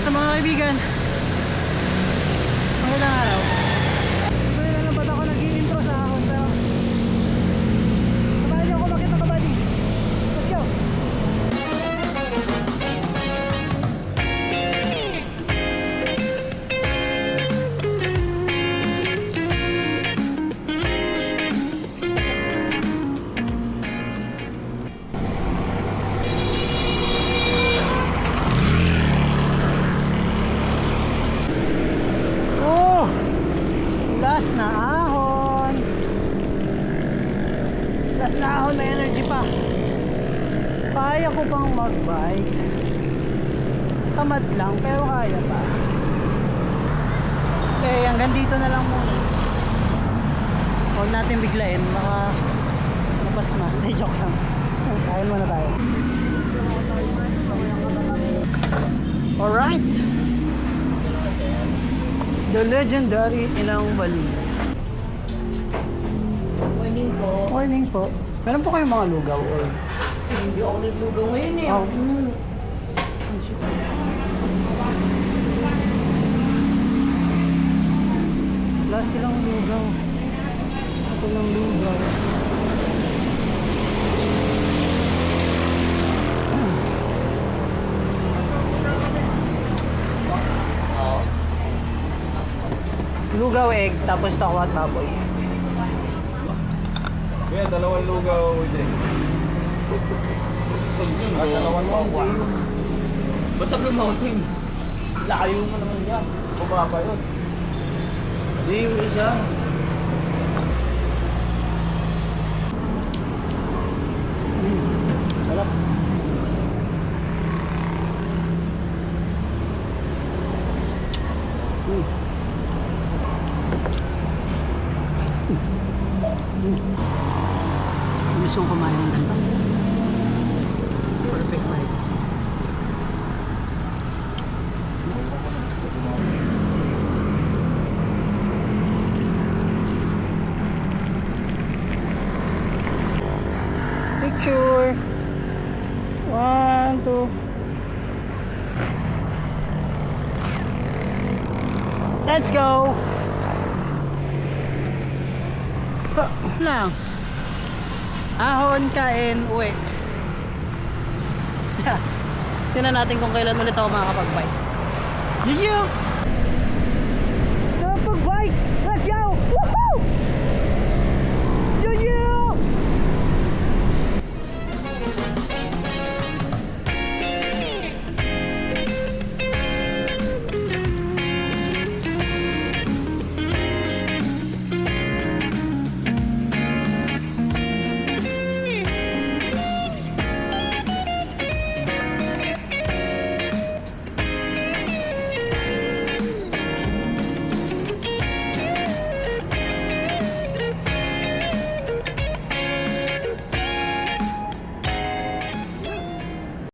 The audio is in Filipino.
Basta mga kaibigan, magandang araw. Hindi na lang ba't ako nag-i-intro sa ahon, pero samahan niyo ako makita ka, buddy. Let's go! Last na ahon. Last na ahon, may energy pa. Kaya ko pang mag-bike. Tamad lang, pero kaya pa. Okay, hanggang dito na lang muna. Huwag natin biglain, baka mapasma. Hindi, joke lang. Kain muna tayo. Alright. The legendary Inang Bali. Morning po. Morning po. Meron po kayong mga lugaw or? Hindi ako naglugaw ngayon eh. Oh. Wala silang lugaw. Ako lang lugaw. Lugaw egg, tapos toko at baboy. Kaya dalawang lugaw din. At dalawang bawang. Ba't sa Blue Mountain? Layo mo naman yan. Bumaba yun. Hindi yung isa. Sarap. Gusto kong kumain ng ganito. Perfect bite. Picture. 1, 2. Let's go. Lang. Ahon, kain, uwi. Tingnan natin kung kailan ulit ako makakapag-bike. Yeah! Sa pag-bike! Let's go! Woohoo!